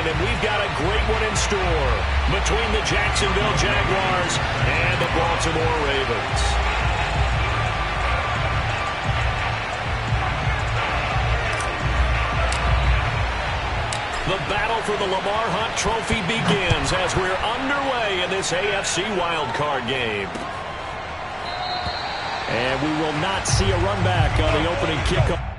weekend, and we've got a great one in store between the Jacksonville Jaguars and the Baltimore Ravens. The battle for the Lamar Hunt Trophy begins as we're underway in this AFC wildcard game. And we will not see a run back on the opening kickoff.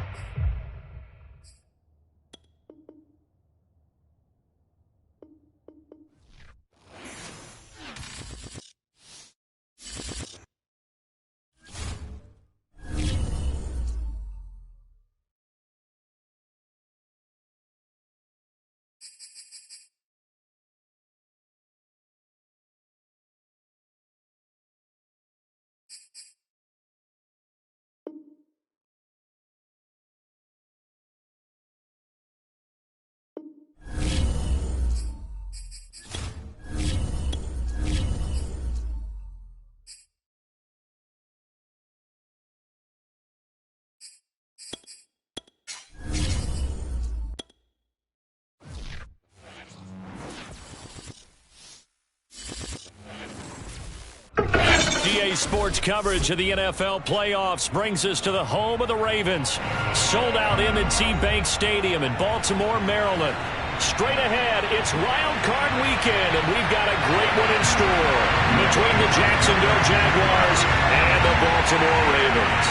GA Sports coverage of the NFL playoffs brings us to the home of the Ravens. Sold out M&T Bank Stadium in Baltimore, Maryland. Straight ahead, it's Wild Card Weekend, and we've got a great one in store between the Jacksonville Jaguars and the Baltimore Ravens.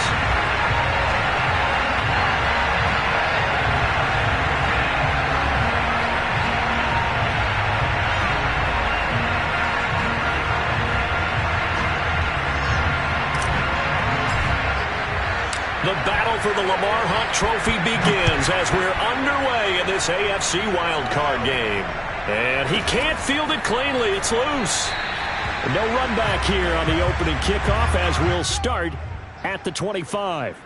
The battle for the Lamar Hunt Trophy begins as we're underway in this AFC wildcard game. And he can't field it cleanly. It's loose. No run back here on the opening kickoff as we'll start at the 25.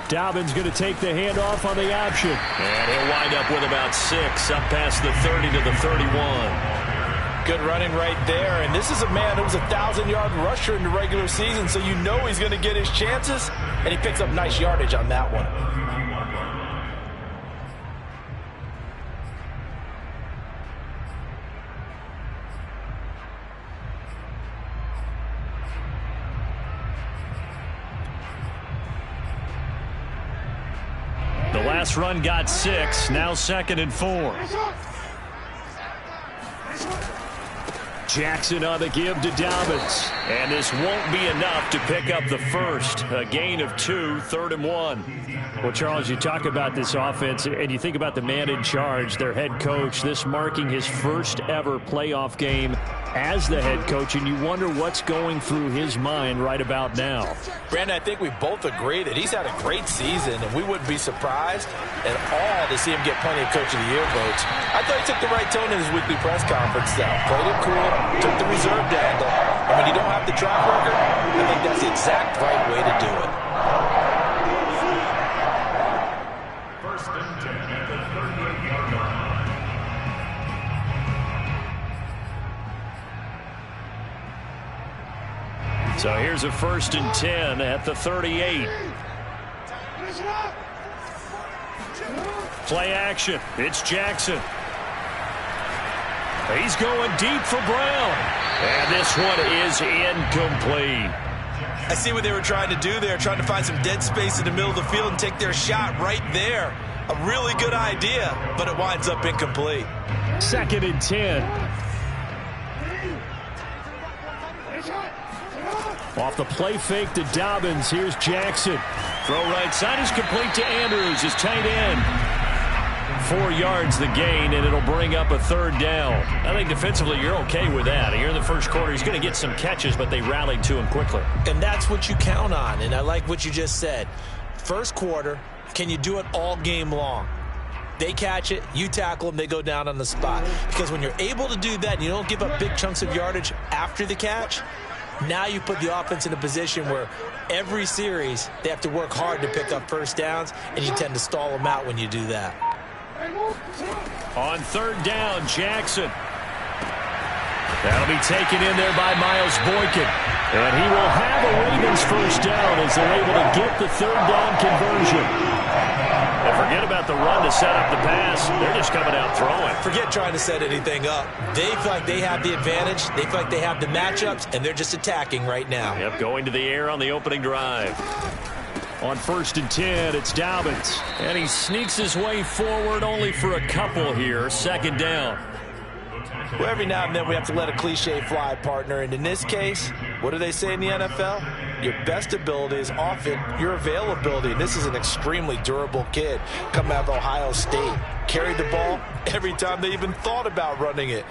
Dobbins going to take the handoff on the option. And he'll wind up with about 6 up past the 30 to the 31. Good running right there. And this is a man who was a 1,000-yard rusher in the regular season, so you know he's going to get his chances. And he picks up nice yardage on that one. The last run got 6, now 2nd and 4. Jackson on the give to Dobbins. And this won't be enough to pick up the first. A gain of 2, 3rd and 1. Well, Charles, you talk about this offense, and you think about the man in charge, their head coach, this marking his first ever playoff game as the head coach, and you wonder what's going through his mind right about now. Brandon, I think we both agree that he's had a great season, and we wouldn't be surprised at all to see him get plenty of Coach of the Year votes. I thought he took the right tone in his weekly press conference, though. Played it cool, took the reserve dangle. And when you don't have the track record, I think that's the exact right way to do it. First and 10 at the 38-yard line. So here's a 1st and 10 at the 38. Play action. It's Jackson. He's going deep for Brown. And this one is incomplete. I see what they were trying to do there, trying to find some dead space in the middle of the field and take their shot right there. A really good idea, but it winds up incomplete. 2nd and 10. Off the play fake to Dobbins. Here's Jackson. Throw right side is complete to Andrews, his tight end. 4 yards the gain, and it'll bring up a 3rd down. I think defensively you're okay with that. Here in the first quarter, he's going to get some catches, but they rallied to him quickly. And that's what you count on, and I like what you just said. First quarter, can you do it all game long? They catch it, you tackle them, they go down on the spot. Because when you're able to do that and you don't give up big chunks of yardage after the catch, now you put the offense in a position where every series they have to work hard to pick up first downs, and you tend to stall them out when you do that. On third down, Jackson. That'll be taken in there by Miles Boykin. And he will have a Ravens first down as they're able to get the third down conversion. And forget about the run to set up the pass. They're just coming out throwing. Forget trying to set anything up. They feel like they have the advantage. They feel like they have the matchups, and they're just attacking right now. Yep, going to the air on the opening drive. On 1st and 10, it's Dobbins. And he sneaks his way forward only for a couple here. Second down. Well, every now and then we have to let a cliche fly, partner. And in this case, what do they say in the NFL? Your best ability is often your availability. And this is an extremely durable kid coming out of Ohio State. Carried the ball every time they even thought about running it.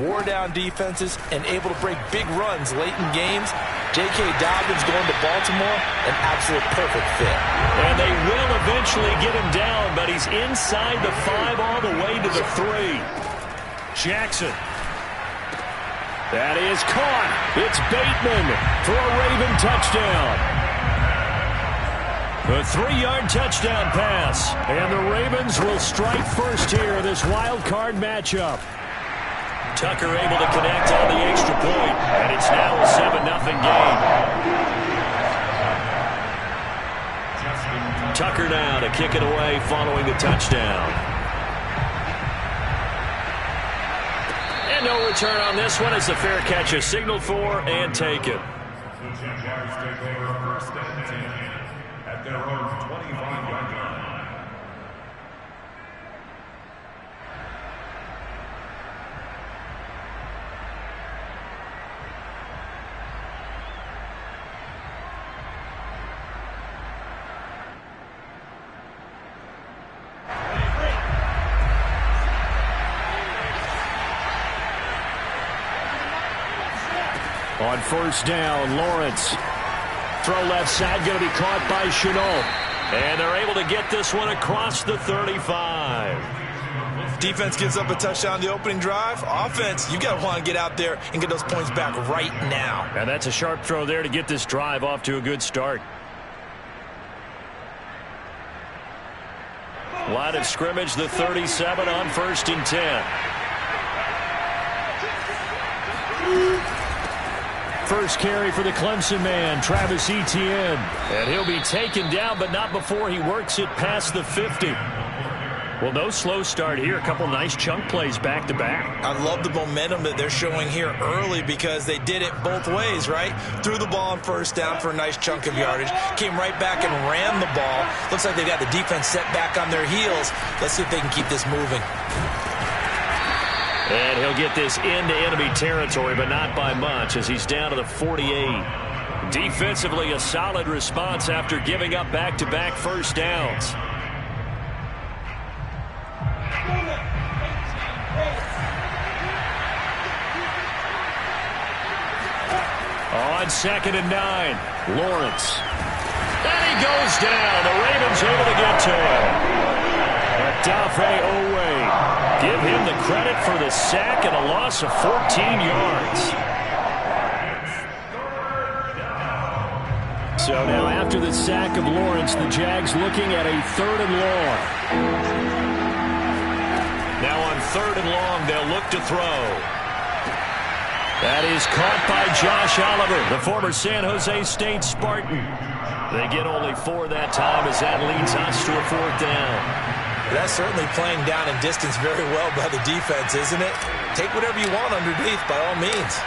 Wore down defenses and able to break big runs late in games. J.K. Dobbins going to Baltimore, an absolute perfect fit. And they will eventually get him down, but he's inside the 5 all the way to the 3. Jackson. That is caught. It's Bateman for a Raven touchdown. A 3-yard touchdown pass. And the Ravens will strike first here in this wild card matchup. Tucker able to connect on the extra point. And it's now a 7-0 game. Tucker now to kick it away following the touchdown. And no return on this one as the fair catch is signaled for and taken. The Jaguars take over 1st and 10 at their own 25-yard line. On 1st down, Lawrence. Throw left side, going to be caught by Chenault. And they're able to get this one across the 35. Defense gives up a touchdown the opening drive. Offense, you got to want to get out there and get those points back right now. And that's a sharp throw there to get this drive off to a good start. Line of scrimmage, the 37 on 1st and 10. First carry for the Clemson man, Travis Etienne. And he'll be taken down, but not before he works it past the 50. Well, no slow start here. A couple nice chunk plays back-to-back. I love the momentum that they're showing here early because they did it both ways, right? Threw the ball on 1st down for a nice chunk of yardage. Came right back and ran the ball. Looks like they got the defense set back on their heels. Let's see if they can keep this moving. And he'll get this into enemy territory, but not by much as he's down to the 48. Defensively, a solid response after giving up back-to-back first downs. On 2nd and 9, Lawrence. And he goes down. The Ravens able to get to him. Dafe Owe. Give him the credit for the sack and a loss of 14 yards. So now after the sack of Lawrence, the Jags looking at a 3rd and long. Now on 3rd and long, they'll look to throw. That is caught by Josh Oliver, the former San Jose State Spartan. They get only 4 that time as that leads us to a 4th down. That's certainly playing down in distance very well by the defense, isn't it? Take whatever you want underneath, by all means.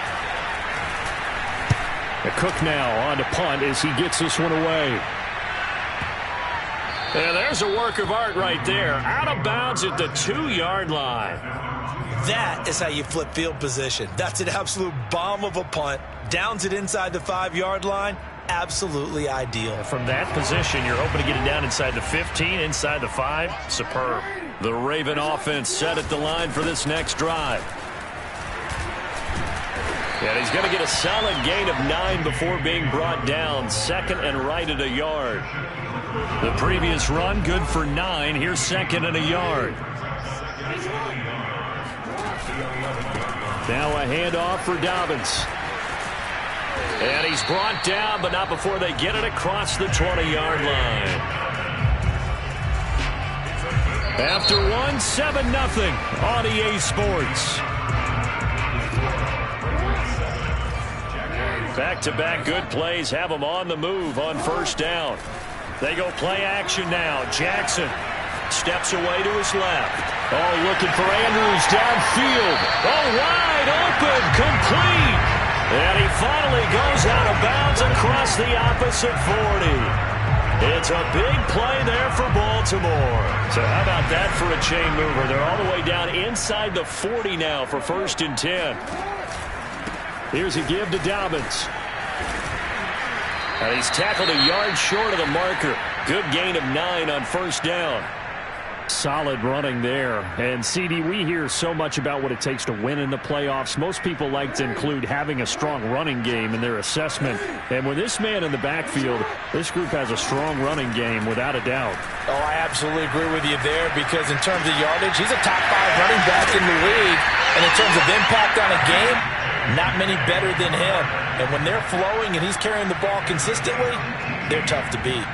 Cook now on to punt as he gets this one away. And there's a work of art right there. Out of bounds at the 2-yard line. That is how you flip field position. That's an absolute bomb of a punt. Downs it inside the 5-yard line. Absolutely ideal. From that position, you're hoping to get it down inside the 15, inside the 5. Superb. The Raven offense set at the line for this next drive. And he's going to get a solid gain of 9 before being brought down. 2nd and right at a yard. The previous run, good for 9. Here's 2nd and a yard. Now a handoff for Dobbins. And he's brought down, but not before they get it across the 20-yard line. After 7-0 on EA Sports. Back-to-back good plays have them on the move on 1st down. They go play action now. Jackson steps away to his left. Oh, looking for Andrews downfield. Oh, wide open, complete. And he finally goes out of bounds across the opposite 40. It's a big play there for Baltimore. So how about that for a chain mover? They're all the way down inside the 40 now for 1st and 10. Here's a give to Dobbins. And he's tackled a yard short of the marker. Good gain of 9 on 1st down. Solid running there. And, CD, we hear so much about what it takes to win in the playoffs. Most people like to include having a strong running game in their assessment. And with this man in the backfield, this group has a strong running game without a doubt. Oh, I absolutely agree with you there because in terms of yardage, he's a top 5 running back in the league. And in terms of impact on a game, not many better than him. And when they're flowing and he's carrying the ball consistently, they're tough to beat.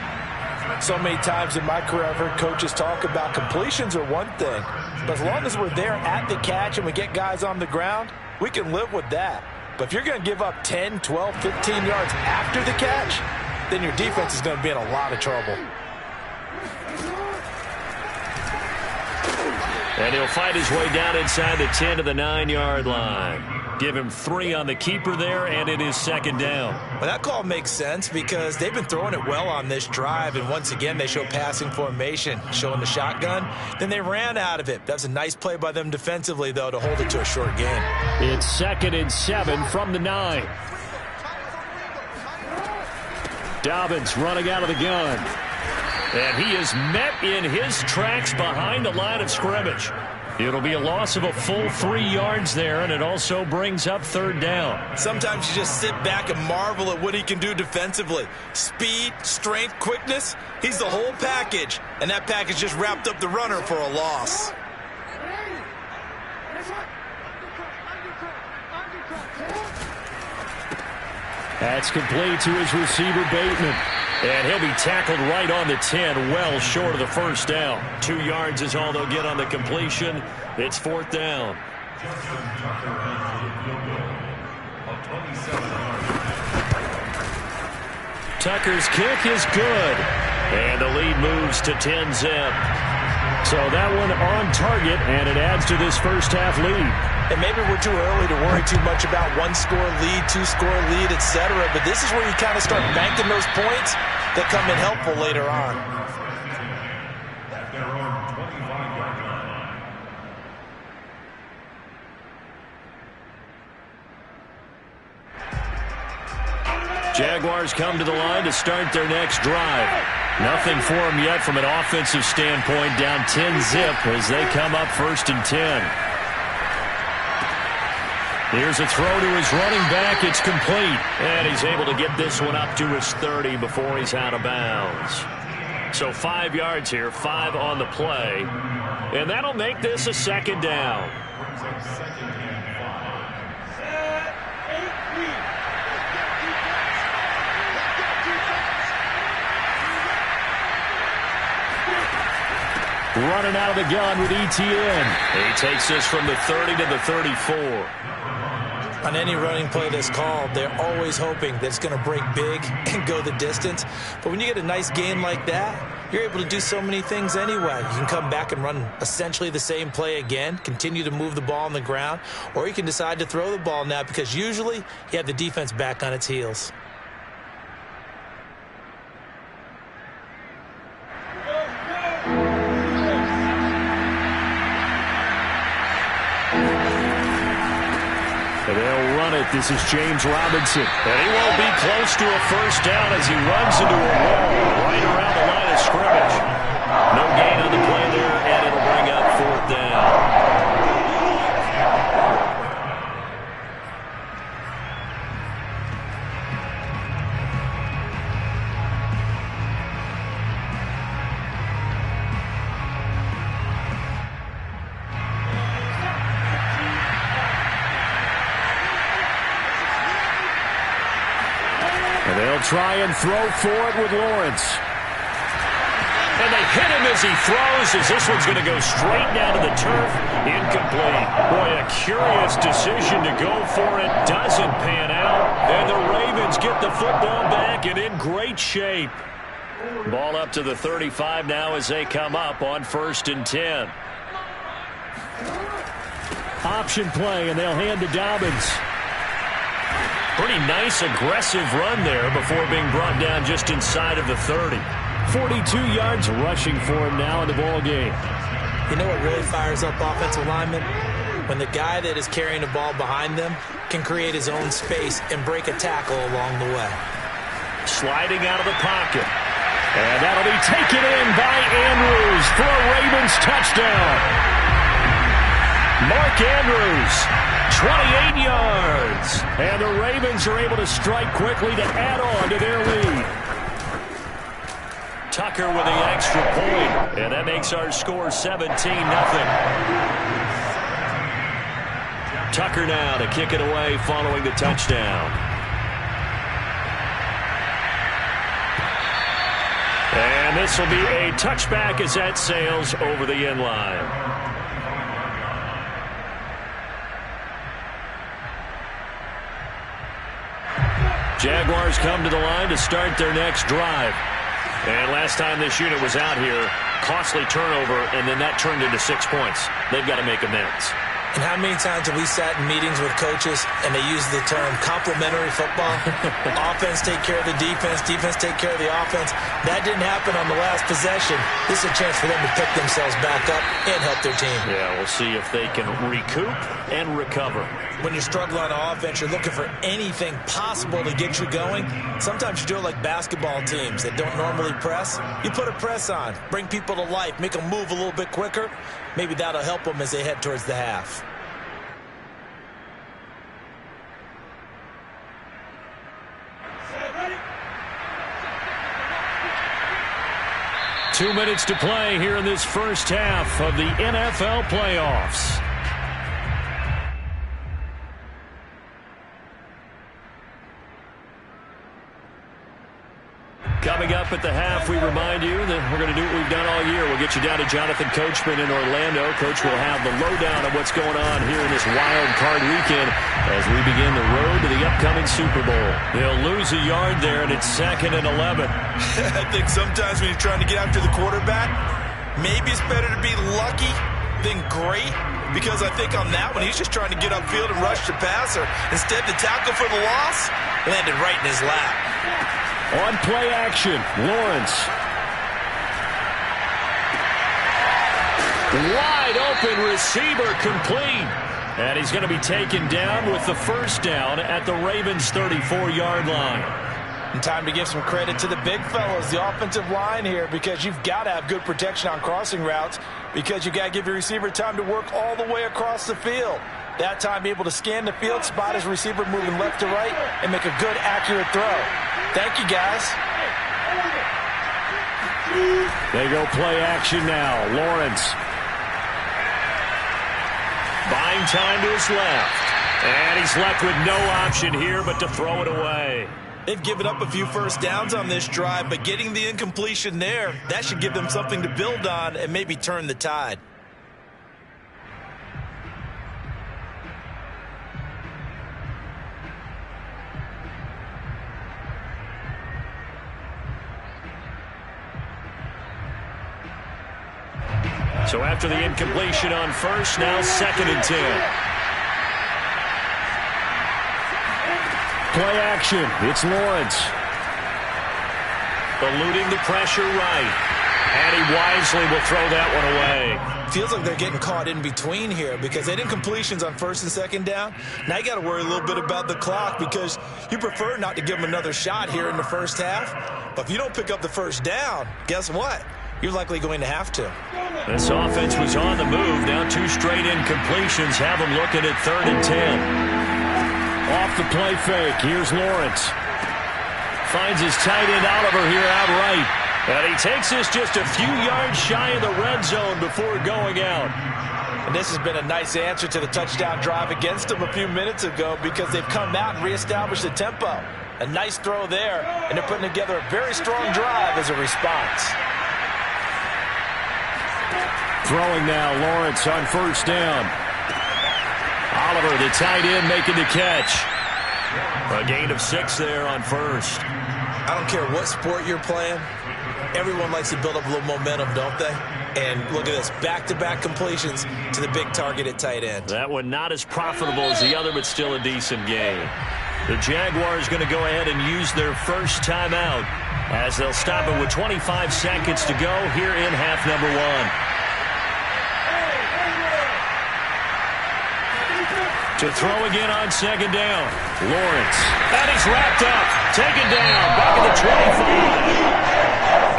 So many times in my career I've heard coaches talk about completions are one thing. But as long as we're there at the catch and we get guys on the ground, we can live with that. But if you're going to give up 10, 12, 15 yards after the catch, then your defense is going to be in a lot of trouble. And he'll fight his way down inside the 10 to the 9-yard line. Give him 3 on the keeper there, and it is 2nd down. Well, that call makes sense because they've been throwing it well on this drive, and once again they show passing formation, showing the shotgun. Then they ran out of it. That's a nice play by them defensively, though, to hold it to a short game. It's 2nd and 7 from the 9. Dobbins running out of the gun. And he is met in his tracks behind the line of scrimmage. It'll be a loss of a full 3 yards there, and it also brings up 3rd down. Sometimes you just sit back and marvel at what he can do defensively. Speed, strength, quickness, he's the whole package. And that package just wrapped up the runner for a loss. That's complete to his receiver, Bateman. And he'll be tackled right on the 10, well short of the 1st down. 2 yards is all they'll get on the completion. It's 4th down. Tucker's kick is good. And the lead moves to 10-zip. So that one on target, and it adds to this first-half lead. And maybe we're too early to worry too much about 1-score lead, 2-score lead, etc. But this is where you kind of start banking those points that come in helpful later on. At their own 25-yard line. Jaguars come to the line to start their next drive. Nothing for them yet from an offensive standpoint, down 10-zip as they come up 1st and 10. Here's a throw to his running back. It's complete. And he's able to get this one up to his 30 before he's out of bounds. So 5 yards here, 5 on the play. And that'll make this a 2nd down. Running out of the gun with ETN. He takes this from the 30 to the 34. On any running play that's called, they're always hoping that it's going to break big and go the distance. But when you get a nice gain like that, you're able to do so many things anyway. You can come back and run essentially the same play again, continue to move the ball on the ground, or you can decide to throw the ball now because usually you have the defense back on its heels. They'll run it. This is James Robinson. And he won't be close to a 1st down as he runs into a wall right around the line of scrimmage. No gain on the play there, and it'll bring up 4th down. They'll try and throw for it with Lawrence. And they hit him as he throws, as this one's going to go straight down to the turf. Incomplete. Boy, a curious decision to go for it. Doesn't pan out. And the Ravens get the football back and in great shape. Ball up to the 35 now as they come up on 1st and 10. Option play, and they'll hand to Dobbins. Pretty nice, aggressive run there before being brought down just inside of the 30. 42 yards rushing for him now in the ball game. You know what really fires up offensive linemen? When the guy that is carrying the ball behind them can create his own space and break a tackle along the way. Sliding out of the pocket. And that'll be taken in by Andrews for a Ravens touchdown. Mark Andrews, 28 yards. And the Ravens are able to strike quickly to add on to their lead. Tucker with the extra point. And that makes our score 17-0. Tucker now to kick it away following the touchdown. And this will be a touchback as that sails over the end line. Jaguars come to the line to start their next drive. And last time this unit was out here, costly turnover, and then that turned into 6 points. They've got to make amends. And how many times have we sat in meetings with coaches and they use the term complementary football? Offense take care of the defense, defense take care of the offense. That didn't happen on the last possession. This is a chance for them to pick themselves back up and help their team. Yeah, we'll see if they can recoup and recover. When you're struggling on offense, you're looking for anything possible to get you going. Sometimes you do it like basketball teams that don't normally press. You put a press on, bring people to life, make them move a little bit quicker. Maybe that'll help them as they head towards the half. Ready? 2 minutes to play here in this first half of the NFL playoffs. Coming up at the half, we remind you that we're going to do what we've done all year. We'll get you down to Jonathan Coachman in Orlando. Coach will have the lowdown of what's going on here in this wild card weekend as we begin the road to the upcoming Super Bowl. They'll lose a yard there, and it's 2nd and 11. I think sometimes when you're trying to get after the quarterback, maybe it's better to be lucky than great, because I think on that one, he's just trying to get upfield and rush the passer. Instead, the tackle for the loss landed right in his lap. On play action, Lawrence. Wide open receiver complete. And he's going to be taken down with the first down at the Ravens' 34-yard line. And time to give some credit to the big fellas, the offensive line here, because you've got to have good protection on crossing routes, because you've got to give your receiver time to work all the way across the field. That time, be able to scan the field, spot his receiver moving left to right, and make a good, accurate throw. Thank you, guys. They go play action now. Lawrence. Buying time to his left. And he's left with no option here but to throw it away. They've given up a few first downs on this drive, but getting the incompletion there, that should give them something to build on and maybe turn the tide. So after the incompletion on first, now 2nd and 10. Play action. It's Lawrence. Eluding the pressure right. And he wisely will throw that one away. Feels like they're getting caught in between here because they did incompletions on 1st and 2nd down. Now you got to worry a little bit about the clock because you prefer not to give them another shot here in the first half. But if you don't pick up the first down, guess what? You're likely going to have to. This offense was on the move. Now 2 straight incompletions have them looking at 3rd and 10. Off the play fake. Here's Lawrence. Finds his tight end Oliver here outright. And he takes this just a few yards shy of the red zone before going out. And this has been a nice answer to the touchdown drive against them a few minutes ago because they've come out and reestablished the tempo. A nice throw there, and they're putting together a very strong drive as a response. Throwing now, Lawrence on first down. Oliver, the tight end, making the catch. A gain of 6 there on first. I don't care what sport you're playing. Everyone likes to build up a little momentum, don't they? And look at this, back-to-back completions to the big target at tight end. That one not as profitable as the other, but still a decent gain. The Jaguars going to go ahead and use their first timeout as they'll stop it with 25 seconds to go here in half number 1. To throw again on second down. Lawrence. And he's wrapped up. Taken down. Back at the 25.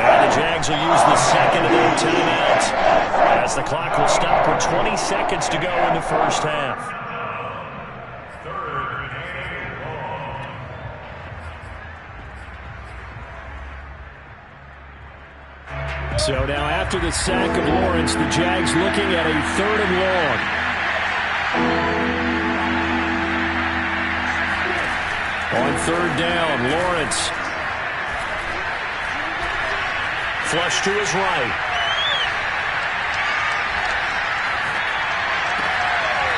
Now the Jags will use the second of their timeouts as the clock will stop with 20 seconds to go in the first half. So now after the sack of Lawrence, the Jags looking at a 3rd and long. On 3rd down, Lawrence. Flush to his right.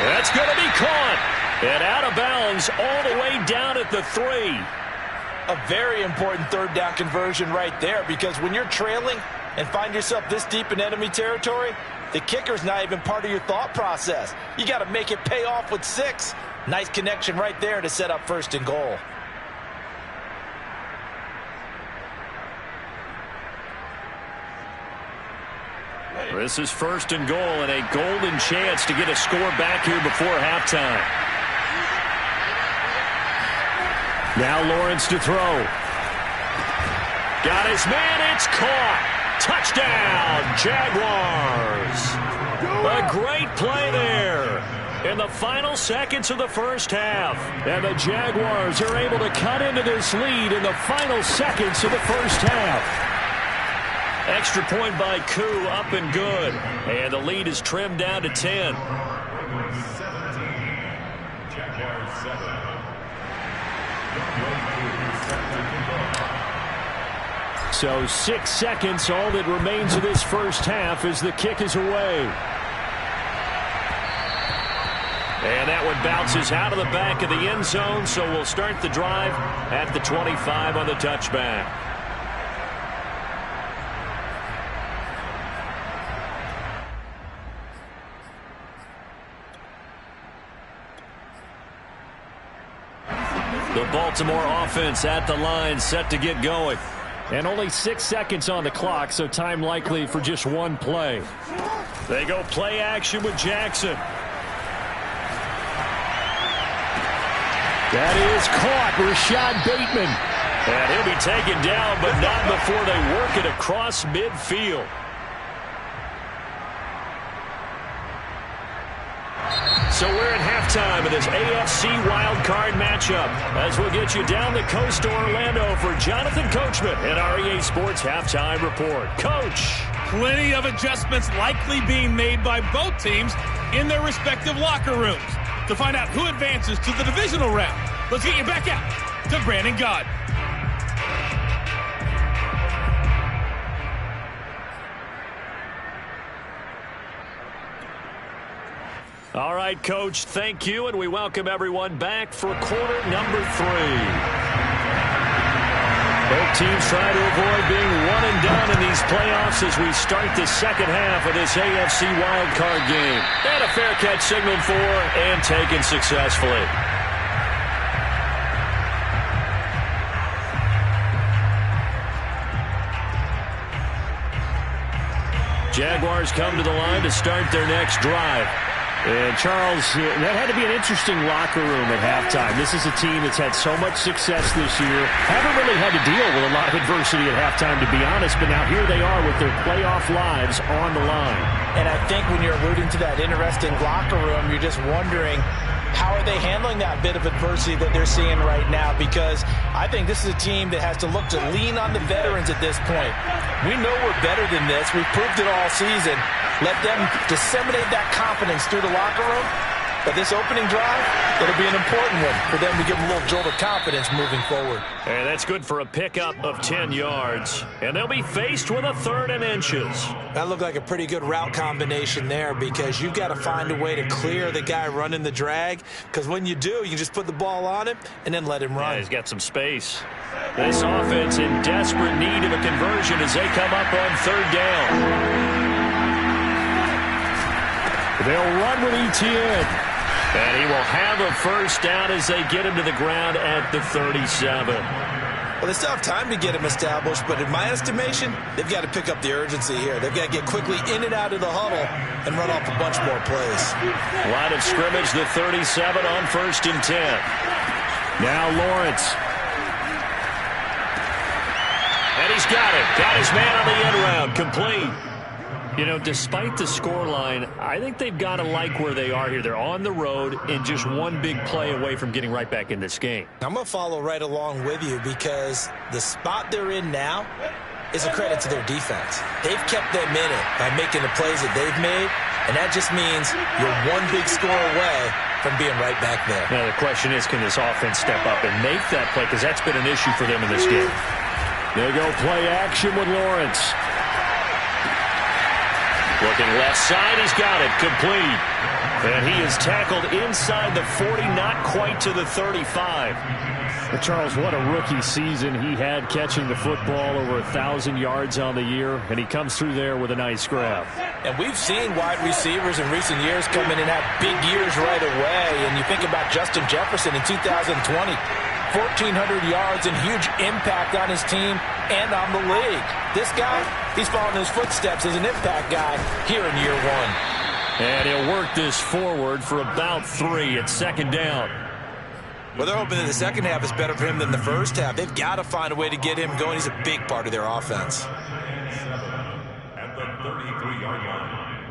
That's going to be caught. And out of bounds all the way down at the 3. A very important 3rd down conversion right there, because when you're trailing and find yourself this deep in enemy territory, the kicker's not even part of your thought process. You got to make it pay off with 6. Nice connection right there to set up 1st and goal. This is 1st and goal and a golden chance to get a score back here before halftime. Now Lawrence to throw. Got his man. It's caught. Touchdown, Jaguars. A great play there in the final seconds of the first half. And the Jaguars are able to cut into this lead in the final seconds of the first half. Extra point by Koo, up and good. And the lead is trimmed down to 10. So 6 seconds, all that remains of this first half as the kick is away. And that one bounces out of the back of the end zone, so we'll start the drive at the 25 on the touchback. The Baltimore offense at the line, set to get going. And only 6 seconds on the clock, so time likely for just one play. They go play action with Jackson. That is caught, Rashad Bateman. And he'll be taken down, but not before they work it across midfield. So we're at halftime of this AFC wildcard matchup as we'll get you down the coast to Orlando for Jonathan Coachman and our EA Sports Halftime Report. Coach. Plenty of adjustments likely being made by both teams in their respective locker rooms. To find out who advances to the divisional round, let's get you back out to Brandon Gott. All right, Coach, thank you, and we welcome everyone back for quarter number 3. Both teams try to avoid being one and done in these playoffs as we start the second half of this AFC wildcard game. And a fair catch signaled for and taken successfully. Jaguars come to the line to start their next drive. And, Charles, that had to be an interesting locker room at halftime. This is a team that's had so much success this year. Haven't really had to deal with a lot of adversity at halftime, to be honest. But now here they are with their playoff lives on the line. And I think when you're alluding to that interesting locker room, you're just wondering, how are they handling that bit of adversity that they're seeing right now? Because I think this is a team that has to look to lean on the veterans at this point. We know we're better than this. We've proved it all season. Let them disseminate that confidence through the locker room, But this opening drive, it'll be an important one for them to give them a little jolt of confidence moving forward. And that's good for a pickup of 10 yards. And they'll be faced with a 3rd and inches. That looked like a pretty good route combination there, because you've got to find a way to clear the guy running the drag. Because when you do, you just put the ball on him and then let him run. Yeah, he's got some space. This offense in desperate need of a conversion as they come up on 3rd down. They'll run with Etienne. And he will have a 1st down as they get him to the ground at the 37. Well, they still have time to get him established, but in my estimation, they've got to pick up the urgency here. They've got to get quickly in and out of the huddle and run off a bunch more plays. Line of scrimmage, the 37 on 1st and 10. Now Lawrence. And he's got it. Got his man on the end round. Complete. You know, despite the scoreline, I think they've got to like where they are here. They're on the road and just one big play away from getting right back in this game. I'm going to follow right along with you, because the spot they're in now is a credit to their defense. They've kept them in it by making the plays that they've made, and that just means you're one big score away from being right back there. Now, the question is, can this offense step up and make that play? Because that's been an issue for them in this game. They'll go play action with Lawrence. Looking left side, he's got it, complete. And he is tackled inside the 40, not quite to the 35. But Charles, what a rookie season he had, catching the football over 1,000 yards on the year, and he comes through there with a nice grab. And we've seen wide receivers in recent years come in and have big years right away. And you think about Justin Jefferson in 2020, 1,400 yards and huge impact on his team and on the league. This guy, he's following his footsteps as an impact guy here in year 1. And he'll work this forward for about 3 at 2nd down. Well, they're hoping that the second half is better for him than the first half. They've got to find a way to get him going. He's a big part of their offense. At the 33-yard line.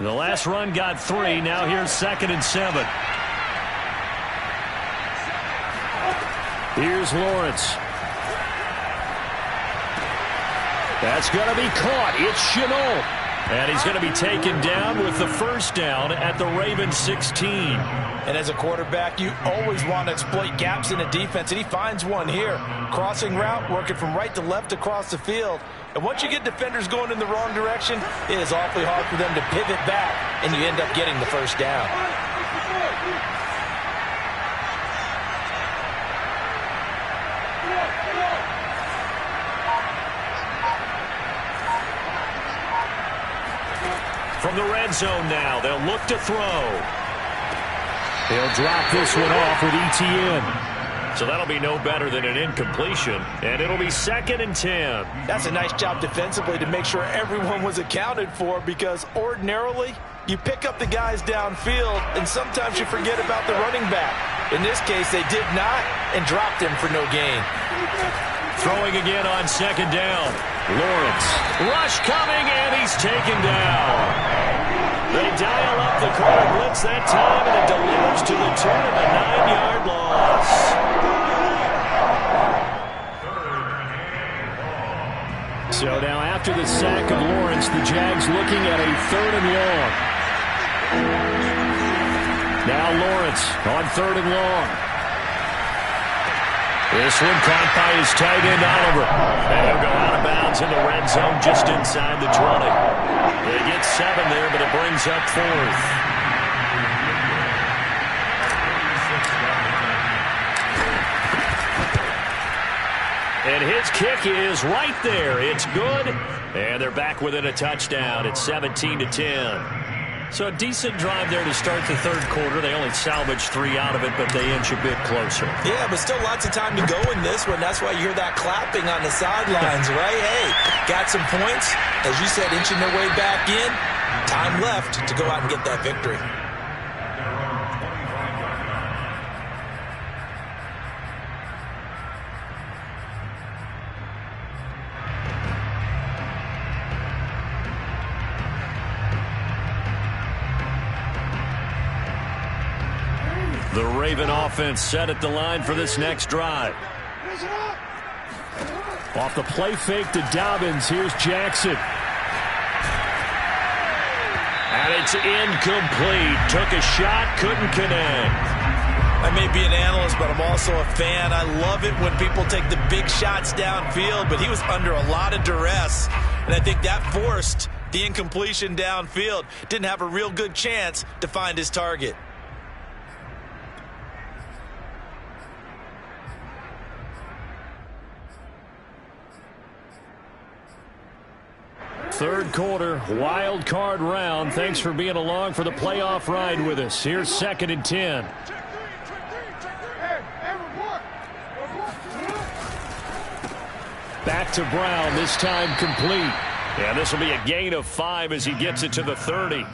The last run got 3. Now here's 2nd and 7. Here's Lawrence. That's going to be caught. It's Chenault. And he's going to be taken down with the 1st down at the Ravens 16. And as a quarterback, you always want to exploit gaps in a defense, and he finds one here. Crossing route, working from right to left across the field. And once you get defenders going in the wrong direction, it is awfully hard for them to pivot back, and you end up getting the 1st down. From the red zone now, they'll look to throw. They'll drop this one off with Etienne. So that'll be no better than an incompletion, and it'll be 2nd and 10. That's a nice job defensively to make sure everyone was accounted for, because ordinarily you pick up the guys downfield and sometimes you forget about the running back. In this case, they did not and dropped him for no gain. Throwing again on 2nd down. Lawrence. Rush coming, and he's taken down. They dial up the corner blitz that time, and it delivers to the tune of a 9-yard loss. So now after the sack of Lawrence, the Jags looking at a 3rd and long. Now Lawrence on 3rd and long. This one caught by his tight end, Oliver. And he'll go out of bounds in the red zone just inside the 20. They get 7 there, but it brings up 4th. And his kick is right there. It's good. And they're back within a touchdown. It's 17-10. So a decent drive there to start the 3rd quarter. They only salvaged 3 out of it, but they inch a bit closer. Yeah, but still lots of time to go in this one. That's why you hear that clapping on the sidelines, right? Hey, got some points. As you said, inching their way back in. Time left to go out and get that victory. The Raven offense set at the line for this next drive. Off the play fake to Dobbins. Here's Jackson. And And it's incomplete. Took a shot, couldn't connect. I may be an analyst, but I'm also a fan. I love it when people take the big shots downfield, but he was under a lot of duress, and I think that forced the incompletion downfield. Didn't have a real good chance to find his target. Third quarter, wild card round. Thanks for being along for the playoff ride with us. Here's 2nd and 10. Back to Brown, this time complete. Yeah, this will be a gain of 5 as he gets it to the 30.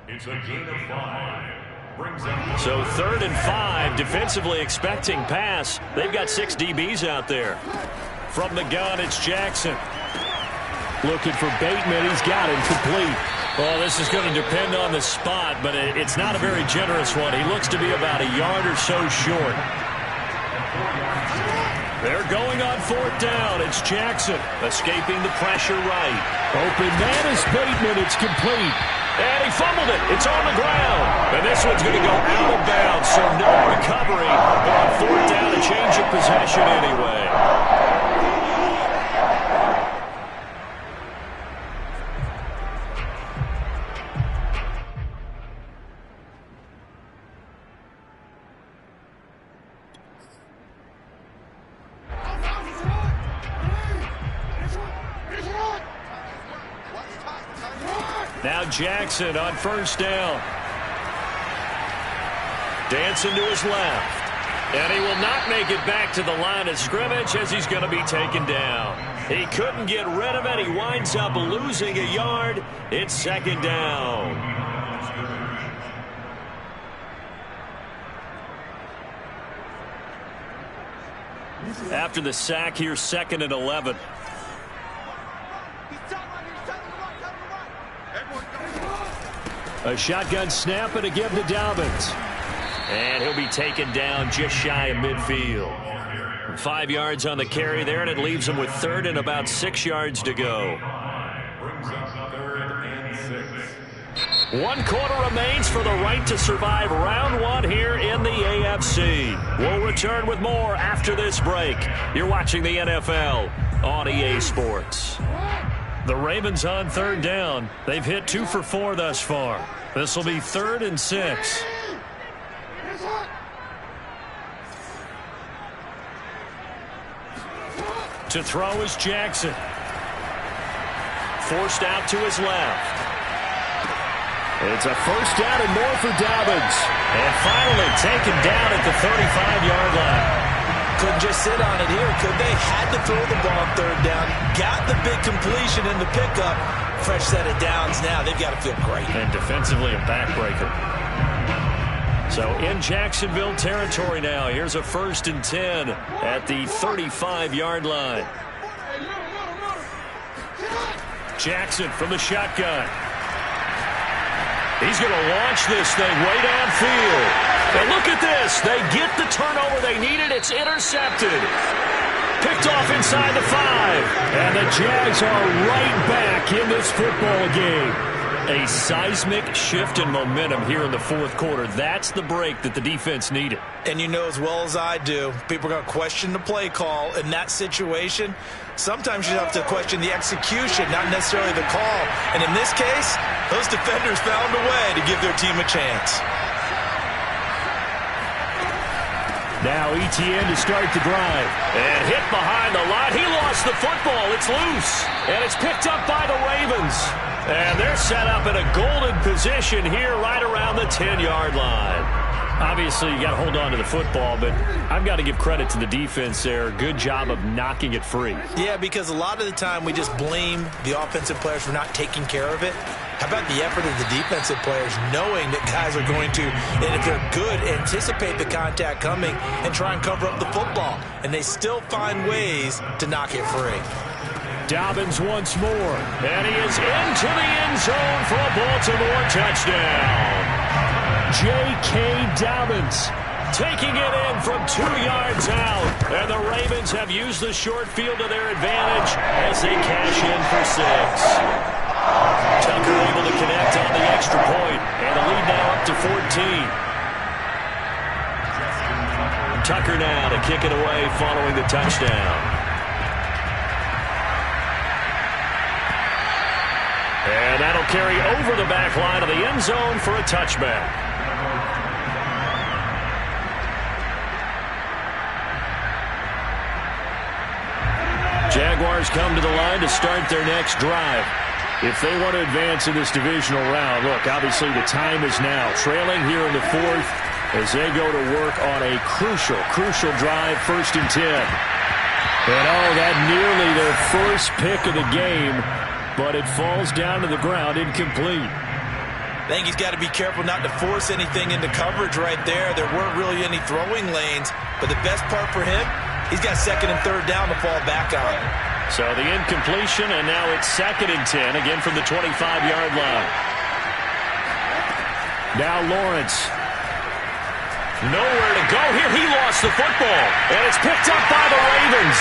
It's a gain of 5. So 3rd and 5, defensively expecting pass. They've got 6 DBs out there. From the gun, it's Jackson. Looking for Bateman. He's got it complete. Well, this is going to depend on the spot, but it's not a very generous one. He looks to be about a yard or so short. They're going on 4th down. It's Jackson escaping the pressure right. Open man is Bateman. It's complete. And he fumbled it. It's on the ground. And this one's going to go out of bounds, so no recovery. But on 4th down, a change of possession anyway. Now Jackson on 1st down. Dancing to his left. And he will not make it back to the line of scrimmage as he's going to be taken down. He couldn't get rid of it. He winds up losing a yard. It's 2nd down. After the sack, here's 2nd and 11. A shotgun snap and a give to Dobbins. And he'll be taken down just shy of midfield. 5 yards on the carry there, and it leaves him with 3rd and about 6 yards to go. Brings up 3rd and 6. 1 quarter remains for the right to survive round 1 here in the AFC. We'll return with more after this break. You're watching the NFL on EA Sports. The Ravens on 3rd down. They've hit 2 for 4 thus far. This will be 3rd and 6. To throw is Jackson. Forced out to his left. It's a 1st down and more for Dobbins. And finally taken down at the 35-yard line. Couldn't just sit on it here, could they? Had to throw the ball 3rd down. Got the big completion in the pickup. Fresh set of downs now. They've got to feel great. And defensively a backbreaker. So in Jacksonville territory now. Here's a 1st and 10 at the 35-yard line. Jackson from the shotgun. He's going to launch this thing way downfield. And look at this. They get the turnover they needed. It's intercepted. Picked off inside the 5. And the Jags are right back in this football game. A seismic shift in momentum here in the 4th quarter. That's the break that the defense needed. And you know as well as I do, people are going to question the play call in that situation. Sometimes you have to question the execution, not necessarily the call. And in this case, those defenders found a way to give their team a chance. Now Etienne to start the drive. And hit behind the line. He lost the football. It's loose. And it's picked up by the Ravens. And they're set up in a golden position here right around the 10-yard line. Obviously, you got to hold on to the football, but I've got to give credit to the defense there. Good job of knocking it free. Yeah, because a lot of the time we just blame the offensive players for not taking care of it. How about the effort of the defensive players knowing that guys are going to, and if they're good, anticipate the contact coming and try and cover up the football. And they still find ways to knock it free. Dobbins once more. And he is into the end zone for a Baltimore touchdown. J.K. Dobbins taking it in from 2 yards out. And the Ravens have used the short field to their advantage as they cash in for 6. Tucker able to connect on the extra point, and the lead now up to 14. Tucker now to kick it away following the touchdown. And that'll carry over the back line of the end zone for a touchback. Jaguars come to the line to start their next drive. If they want to advance in this divisional round, look, obviously the time is now. Trailing here in the fourth as they go to work on a crucial drive, 1st and 10. And that nearly their first pick of the game, but it falls down to the ground incomplete. I think he's got to be careful not to force anything into coverage right there. There weren't really any throwing lanes, but the best part for him, he's got 2nd and 3rd down to fall back on. So the incompletion, and now it's 2nd and 10, again from the 25-yard line. Now Lawrence. Nowhere to go here. He lost the football, and it's picked up by the Ravens.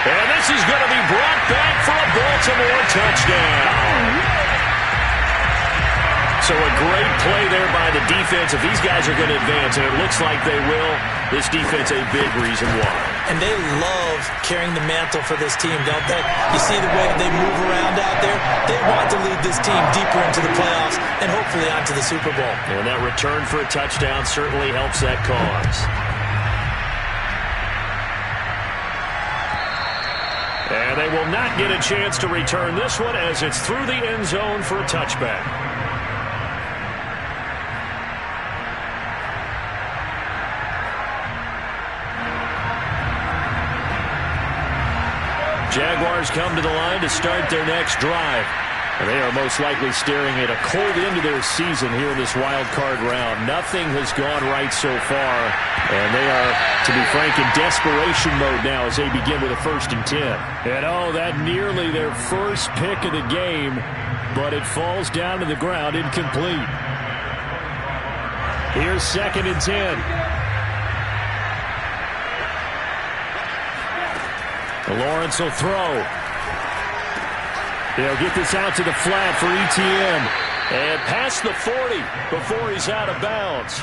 And this is going to be brought back for a Baltimore touchdown. So a great play there by the defense. If these guys are going to advance, and it looks like they will, this defense a big reason why. And they love carrying the mantle for this team, don't they? You see the way that they move around out there? They want to lead this team deeper into the playoffs and hopefully onto the Super Bowl. And that return for a touchdown certainly helps that cause. And they will not get a chance to return this one as it's through the end zone for a touchback. Jaguars come to the line to start their next drive. And they are most likely staring at a cold end to their season here in this wild card round. Nothing has gone right so far. And they are, to be frank, in desperation mode now as they begin with a 1st and 10. And that nearly their first pick of the game, but it falls down to the ground incomplete. Here's 2nd and 10. Lawrence will throw. They'll get this out to the flat for ETN. And past the 40 before he's out of bounds.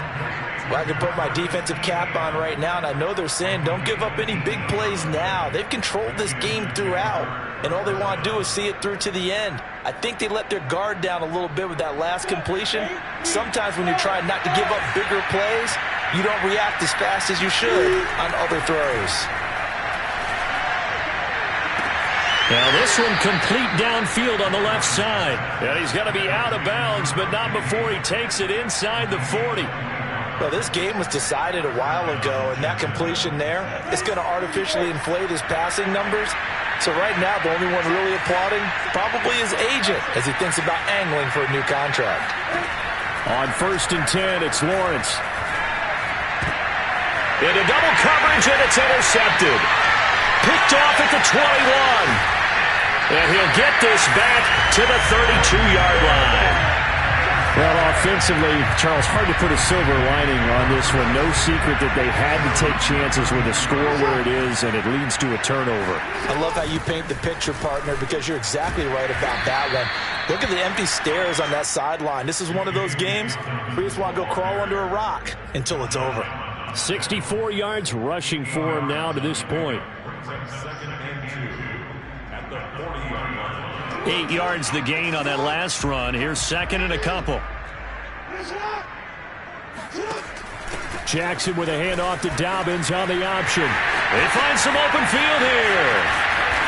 Well, I can put my defensive cap on right now, and I know they're saying don't give up any big plays now. They've controlled this game throughout, and all they want to do is see it through to the end. I think they let their guard down a little bit with that last completion. Sometimes when you're trying not to give up bigger plays, you don't react as fast as you should on other throws. Now this one complete downfield on the left side. And he's going to be out of bounds, but not before he takes it inside the 40. Well, this game was decided a while ago, and that completion there is going to artificially inflate his passing numbers. So right now, the only one really applauding probably his agent as he thinks about angling for a new contract. On 1st and 10, it's Lawrence. Into double coverage, and it's intercepted. Picked off at the 21. And he'll get this back to the 32-yard line. Well, offensively, Charles, hard to put a silver lining on this one. No secret that they had to take chances with the score where it is, and it leads to a turnover. I love how you paint the picture, partner, because you're exactly right about that one. Look at the empty stairs on that sideline. This is one of those games where you just want to go crawl under a rock until it's over. 64 yards rushing for him now to this point. 8 yards the gain on that last run. Here's 2nd and a couple. Jackson with a handoff to Dobbins on the option. They find some open field here.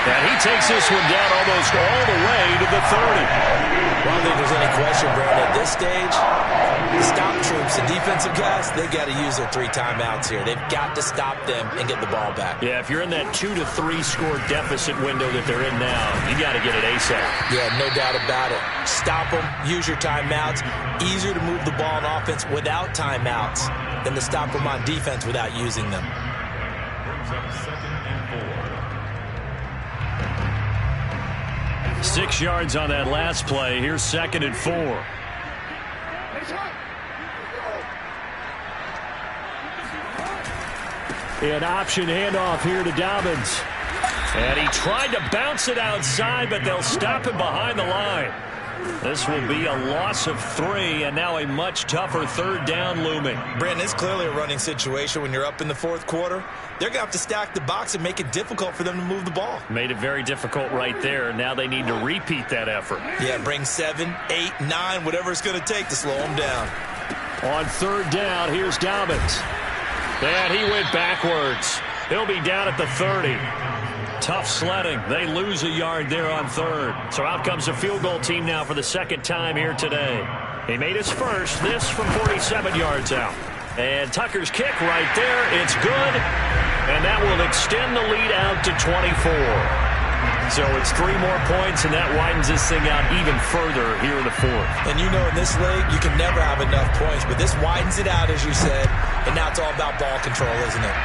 And he takes this one down almost all the way to the 30. I don't think there's any question, Brad. At this stage, the stop troops, the defensive guys, they've got to use their 3 timeouts here. They've got to stop them and get the ball back. Yeah, if you're in that 2 to 3 score deficit window that they're in now, you got to get it ASAP. Yeah, no doubt about it. Stop them, use your timeouts. Easier to move the ball on offense without timeouts than to stop them on defense without using them. 6 yards on that last play. Here's 2nd and 4. An option handoff here to Dobbins. And he tried to bounce it outside, but they'll stop him behind the line. This will be a loss of 3, and now a much tougher 3rd down looming. Brandon, it's clearly a running situation when you're up in the 4th quarter. They're going to have to stack the box and make it difficult for them to move the ball. Made it very difficult right there. Now they need to repeat that effort. Yeah, bring 7, 8, 9, whatever it's going to take to slow them down. On 3rd down, here's Dobbins. And he went backwards. He'll be down at the 30. Tough sledding. They lose a yard there on 3rd. So out comes the field goal team now for the 2nd time here today. He made his first, this from 47 yards out. And Tucker's kick right there. It's good. And that will extend the lead out to 24. So it's 3 more points, and that widens this thing out even further here in the 4th. And you know in this league, you can never have enough points. But this widens it out, as you said. And now it's all about ball control, isn't it?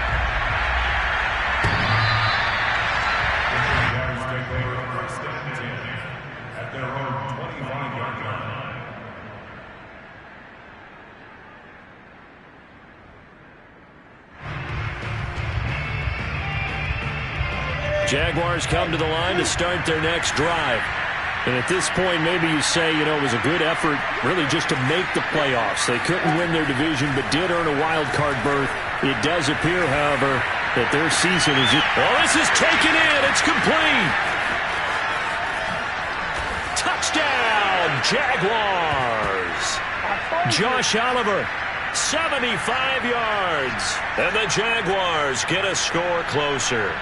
Jaguars come to the line to start their next drive. And at this point, maybe you say, you know, it was a good effort really just to make the playoffs. They couldn't win their division, but did earn a wild card berth. It does appear, however, that their season is... Oh, this is taken in. It's complete. Touchdown, Jaguars. Josh Oliver, 75 yards. And the Jaguars get a score closer.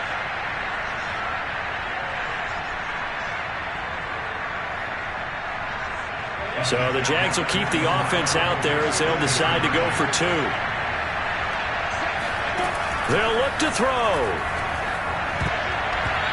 So the Jags will keep the offense out there as they'll decide to go for 2. They'll look to throw.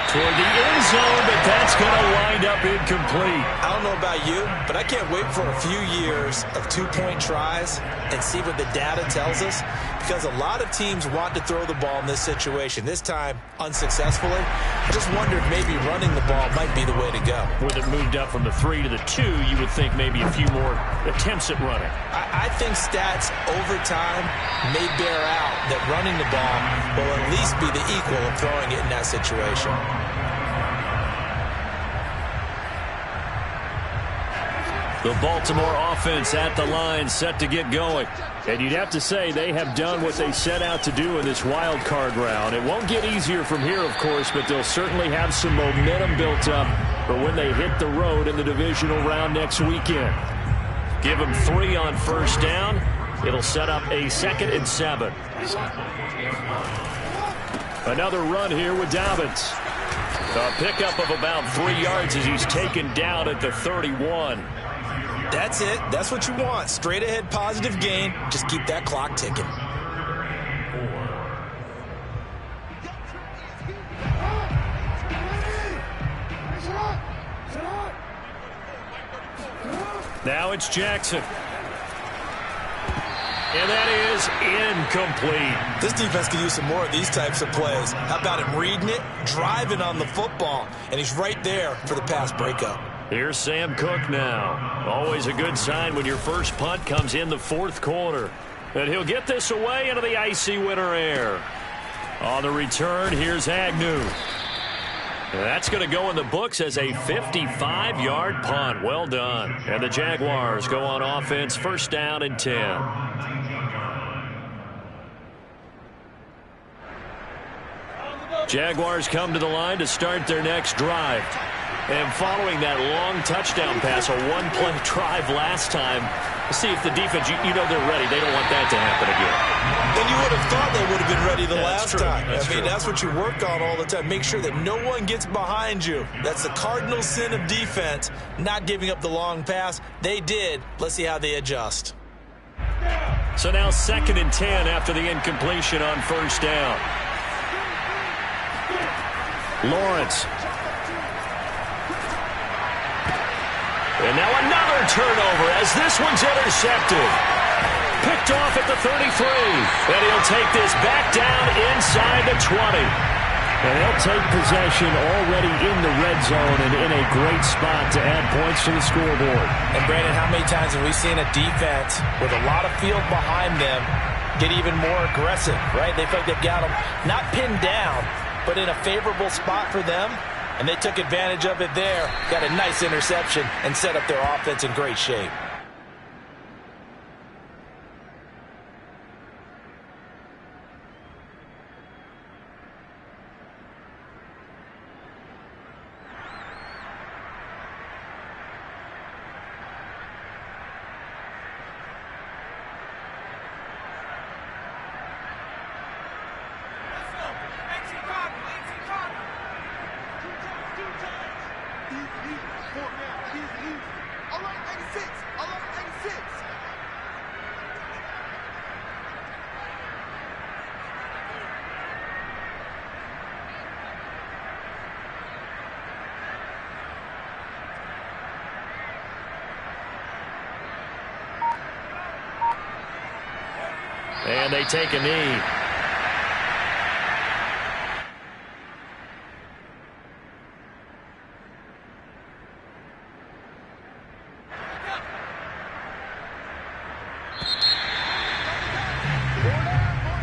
Toward the end zone, but that's going to wind up incomplete. I don't know about you, but I can't wait for a few years of 2-point tries and see what the data tells us, because a lot of teams want to throw the ball in this situation. This time, unsuccessfully. I just wonder if maybe running the ball might be the way to go. With it moved up from the 3 to the 2, you would think maybe a few more attempts at running. I think stats over time may bear out that running the ball will at least be the equal of throwing it in that situation. The Baltimore offense at the line, set to get going. And you'd have to say they have done what they set out to do in this wild card round. It won't get easier from here, of course, but they'll certainly have some momentum built up for when they hit the road in the divisional round next weekend. Give them 3 on 1st down. It'll set up a 2nd and 7. Another run here with Dobbins. A pickup of about 3 yards as he's taken down at the 31. That's it. That's what you want. Straight ahead positive gain. Just keep that clock ticking. Now it's Jackson. And that is incomplete. This defense could use some more of these types of plays. How about him reading it, driving on the football, and he's right there for the pass breakup. Here's Sam Cook now. Always a good sign when your first punt comes in the 4th quarter. And he'll get this away into the icy winter air. On the return, here's Agnew. And that's going to go in the books as a 55-yard punt. Well done. And the Jaguars go on offense, 1st down and 10. Jaguars come to the line to start their next drive. And following that long touchdown pass, a 1-play drive last time, see if the defense, you know they're ready. They don't want that to happen again. And you would have thought they would have been ready the last time. I mean, that's what you work on all the time. Make sure that no one gets behind you. That's the cardinal sin of defense, not giving up the long pass. They did. Let's see how they adjust. So now 2nd and 10 after the incompletion on 1st down. Lawrence. And now another turnover as this one's intercepted. Picked off at the 33. And he'll take this back down inside the 20. And they'll take possession already in the red zone and in a great spot to add points to the scoreboard. And Brandon, how many times have we seen a defense with a lot of field behind them get even more aggressive, right? They feel like they've got them not pinned down, but in a favorable spot for them. And they took advantage of it there. Got a nice interception and set up their offense in great shape. And they take a knee.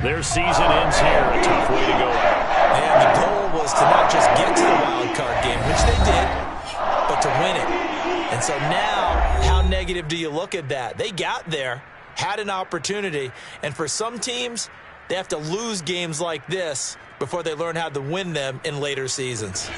Their season ends here. A tough way to go out. And the goal was to not just get to the wild card game, which they did, but to win it. And so now, how negative do you look at that? They got there, had an opportunity, and for some teams, they have to lose games like this before they learn how to win them in later seasons.